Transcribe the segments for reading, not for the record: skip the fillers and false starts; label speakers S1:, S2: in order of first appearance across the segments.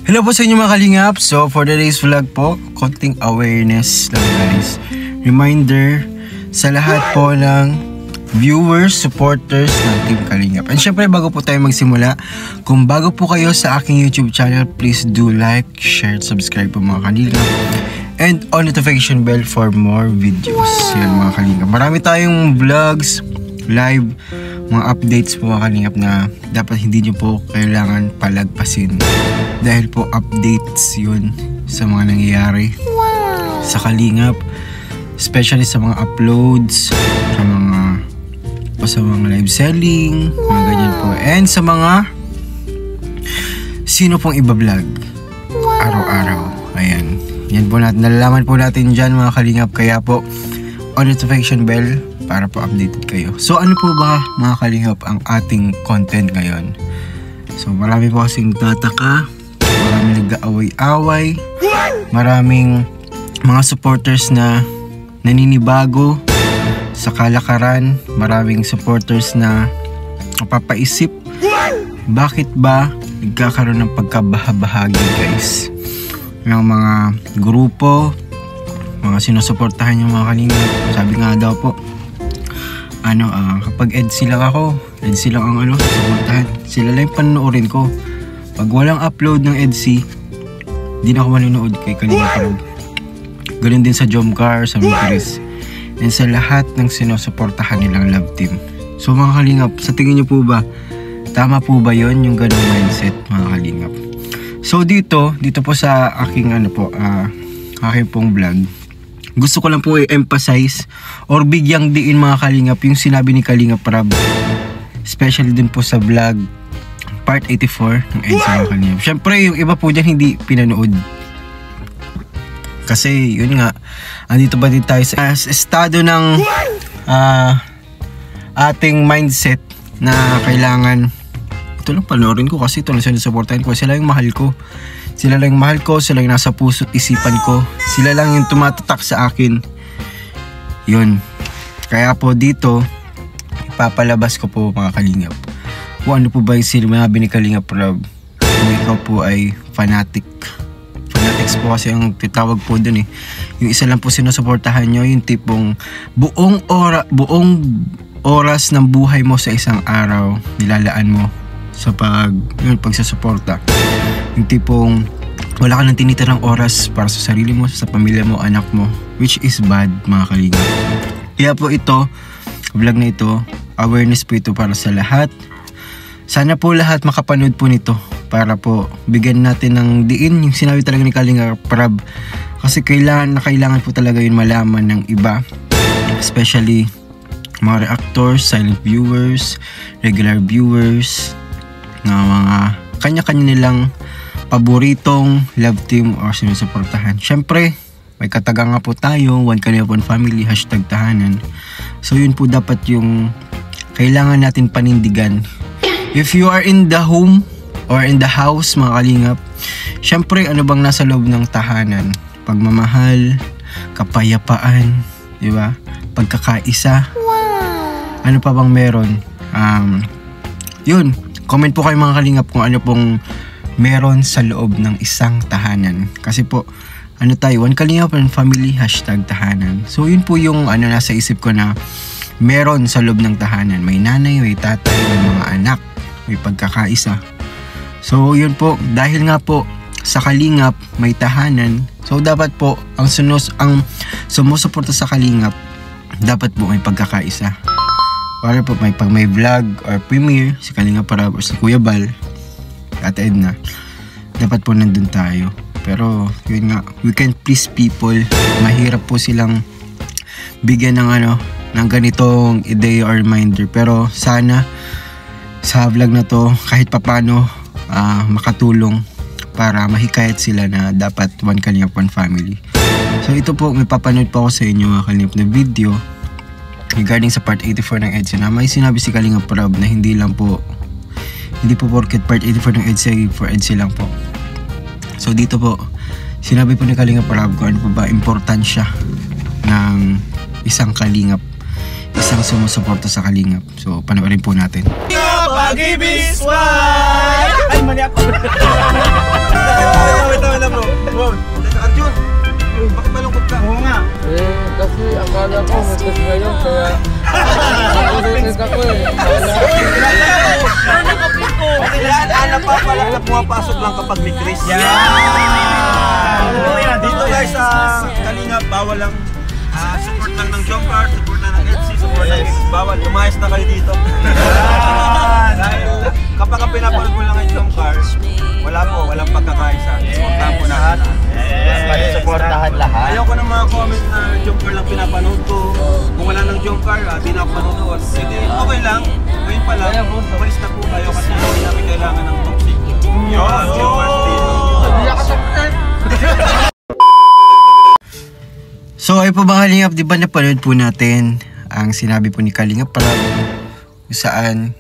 S1: Hello po sa inyo mga kalingap. So for today's vlog po, konting awareness lang guys. Reminder sa lahat po ng viewers, supporters ng Team Kalingap. And syempre bago po tayo magsimula, kung bago po kayo sa aking YouTube channel, please do like, share, subscribe po mga kalingap. And on notification bell for more videos. Yan mga kalingap. Marami tayong vlogs, live, mga updates po mga kalingap na dapat hindi nyo po kailangan palagpasin. Dahil po updates yun sa mga nangyayari sa kalingap. Especially sa mga uploads, sa mga live selling, mga ganyan po. And sa mga sino pong iba-vlog araw-araw. Ayan. Yan po natin. Nalalaman po natin dyan mga kalingap. Kaya po on notification bell para po updated kayo. So ano po ba mga kalingap ang ating content ngayon? So marami po kasing tataka, maraming nag-aaway-away, maraming mga supporters na naninibago sa kalakaran, maraming supporters na napapaisip bakit ba nagkakaroon ng pagkabahabahagi guys ng mga grupo, mga sinusuportahan yung mga kalingap. Sabi nga daw po kapag EDC lang ako, EDC lang ang suportahan, sila lang yung panoorin ko. Pag walang upload ng EDC, di na ako manunood kay Kalingap. Ganun din sa Jomcar, sa Migris, and sa lahat ng sinusuportahan nilang love team. So mga kalingap, sa tingin nyo po ba, tama po ba yon yung ganung mindset mga kalingap? So dito po sa aking aking pong vlog, gusto ko lang po i-emphasize or bigyang diin mga kalingap yung sinabi ni Kalingap Rab, especially din po sa vlog part 84 ng EDC mga kalingap. Syempre yung iba po dyan hindi pinanood kasi yun nga, andito ba din tayo sa estado ng ating mindset na kailangan ito lang panoorin ko kasi ito lang sinusuportahan ko. Sila yung mahal ko, sila lang yung mahal ko, sila yung nasa puso't isipan ko, sila lang yung tumatatak sa akin. Yun, kaya po dito ipapalabas ko po mga kalingap kung ano po ba yung sinabi ni Kalingap Rab kung ikaw po ay fanatics po kasi ang titawag po dun yung isa lang po sinusuportahan nyo, yung tipong buong oras ng buhay mo sa isang araw nilalaan mo sa pagsusuporta. Yung tipong wala ka nang tinitirang oras para sa sarili mo, sa pamilya mo, anak mo, which is bad mga kalingap. Kaya po ito, vlog na ito, awareness po ito para sa lahat. Sana po lahat makapanood po nito para po bigyan natin ng diin yung sinabi talaga ni Kalingap Rab, kasi kailangan po talaga yun malaman ng iba, especially mga reactors, silent viewers, regular viewers na mga kanya-kanya nilang paboritong love team or sinusuportahan. Syempre may kataga nga po tayo, one Kalingap, one family, #tahanan. So yun po dapat yung kailangan natin panindigan. If you are in the home or in the house mga kalingap, syempre ano bang nasa loob ng tahanan? Pagmamahal, kapayapaan, di ba? Pagkakaisa. Ano pa bang meron? Yun, comment po kayo mga kalingap kung ano pong meron sa loob ng isang tahanan. Kasi po, tayo, one Kalingap, one family, #tahanan. So yun po yung nasa isip ko na meron sa loob ng tahanan. May nanay, may tatay, may mga anak, may pagkakaisa. So yun po, dahil nga po sa Kalingap may tahanan, so dapat po ang sumusuporta sa Kalingap dapat po may pagkakaisa. Para po pag may vlog or premiere si Kalingap Rab or si Kuya Bal, Ate Edna, dapat po nandun tayo. Pero yun nga, we can't please people. Mahirap po silang bigyan ng ganitong idea or reminder. Pero sana sa vlog na to kahit papano makatulong para mahikayat sila na dapat one Kalingap, one family. So ito po, may papanood po ako sa inyo mga kalingap na video regarding sa part 84 ng EDC na may sinabi si Kalingap Rab na hindi po porket part 84 ng EDC for EDC lang po. So dito po sinabi po ni Kalingap Rab kung ano po ba importansya ng isang kalingap, isang sumusuporta sa kalingap. So panoorin po natin. Pag-ibig ay mali ako.
S2: pumapasok lang kapag may Chris. Dito guys sa Kalingap, bawal lang. Support lang ng Jomcar, support lang ng Etsy, support lang ng bawal. Lumayas na kayo dito. Dahil kapag pinapanood mo lang ang Jomcar, walang pagkakaisa. Supportahan po natin.
S3: Supportahan lahat.
S2: Ayaw ko ng mga comment na Jomcar lang pinapanood ko. Kung wala ng Jomcar, di na ako manonood. Hindi, okay lang. Ngayon pa lang, umalis na po kayo kasi hindi namin kailangan ng toxic. Jomcar dito.
S1: So ay po mga Kalingap, di ba napanood po natin ang sinabi po ni Kalingap Prab kung saan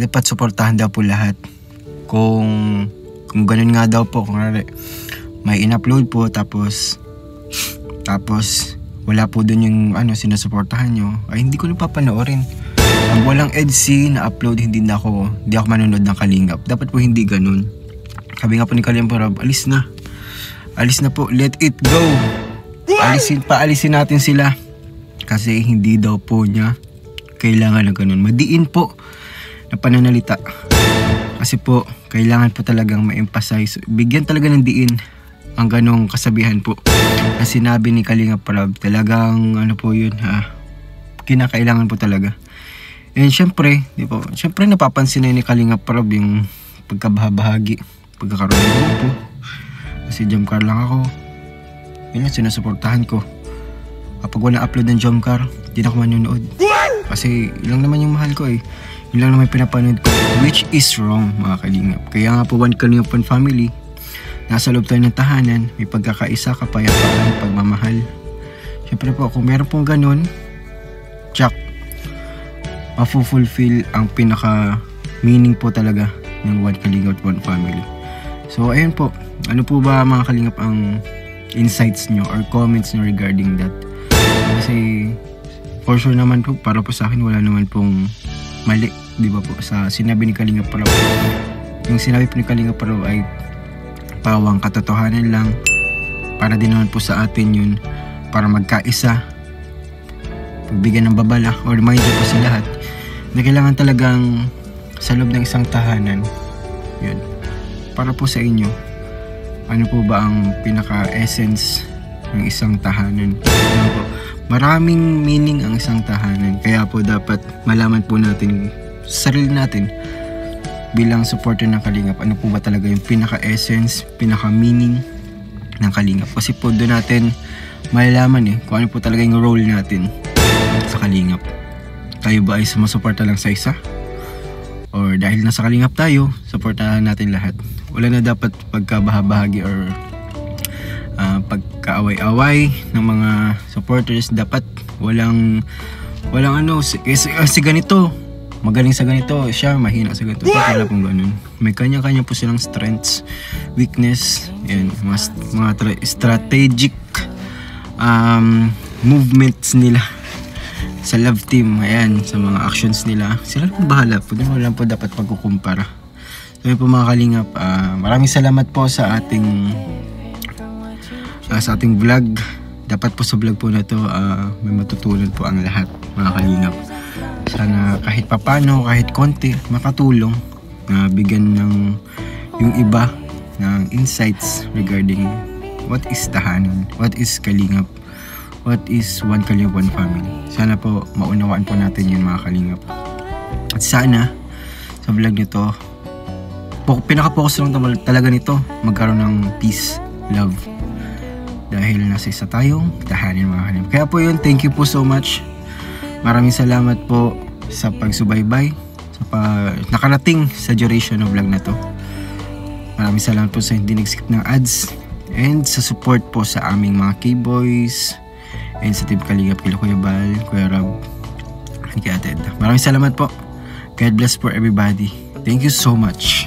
S1: dapat suportahan daw po lahat. Kung ganun nga daw po, kung may in-upload po tapos wala po dun yung sinusuportahan nyo, ay hindi ko na papanoorin. Pag walang EDC na upload, hindi ako manonood ng Kalingap. Dapat po hindi ganun. Sabi nga po ni Kalingap Prab, alis na po, let it go. Paalisin natin sila kasi hindi daw po niya kailangan na ganun. Madiin po na pananalita kasi po kailangan po talagang ma-emphasize, bigyan talaga ng diin ang ganong kasabihan po na sinabi ni Kalingap Prab. Talagang po yun kinakailangan po talaga. And syempre napapansin na ni Kalingap Prab yung pagkabahagi, pagkakaroon ng grupo kasi Jomcar lang ako. Yun lang sinusuportahan ko. Kapag wala upload ng Jomcar, di na ako manonood. Kasi ilang naman yung mahal ko eh. Ilang naman pinapanood ko. Which is wrong mga Kalingap. Kaya nga po One Kalingap One Family. Nasa loob tayo ng tahanan. May pagkakaisa, kapayapaan, pagmamahal. Siyempre po kung meron pong ganun, tsak, mafulfill ang pinaka meaning po talaga ng One Kalingap One Family. So ayun po. Ano po ba mga Kalingap ang insights nyo or comments nyo regarding that? Kasi for sure naman po, para po sa akin wala naman pong mali, di ba po, sa sinabi ni Kalingap Prab. Yung sinabi po ni Kalingap Prab ay pawang katotohanan lang, para din naman po sa atin yun, para magkaisa, pagbigyan ng babala or reminder po sa lahat na kailangan talagang sa loob ng isang tahanan yun, para po sa inyo. Ano po ba ang pinaka-essence ng isang tahanan? Maraming meaning ang isang tahanan. Kaya po dapat malaman po natin sa sarili natin bilang supporter ng Kalingap, ano po ba talaga yung pinaka-essence, pinaka-meaning ng Kalingap. Kasi po doon natin malalaman kung ano po talaga yung role natin sa Kalingap. Tayo ba ay sumusuporta lang sa isa? Or dahil nasa Kalingap tayo, supportahan natin lahat. Wala na dapat pagkabahabahagi or pagkaaway-away ng mga supporters. Dapat walang si ganito magaling sa ganito, siya mahina sa ganito. Wala pong ganun. May kanya-kanya po silang strengths, weakness, and mga strategic movements nila sa love team. Ayan, sa mga actions nila, sila lang bahala po. Wala po dapat pagkukumpara. So po mga Kalingap, maraming salamat po sa ating vlog. Dapat po sa vlog po na to may matutunan po ang lahat mga Kalingap. Sana kahit papano, kahit konti, makatulong na bigyan ng yung iba ng insights regarding what is tahanan, what is Kalingap, what is One Kalingap One Family. Sana po maunawaan po natin yun mga Kalingap. At sana sa vlog nito, pinaka-focus lang talaga nito, magkaroon ng peace, love. Dahil nasa isa tayong tahanin mga Kalingap. Kaya po yun, thank you po so much. Maraming salamat po sa pagsubaybay, sa nakarating sa duration ng vlog na to. Maraming salamat po sa hindi nag-skip ng ads and sa support po sa aming mga K-Boys and sa Team Kalingap, kila Kuya Bal, Kuya Rob, and kay Ate Edna. Maraming salamat po. God bless for everybody. Thank you so much.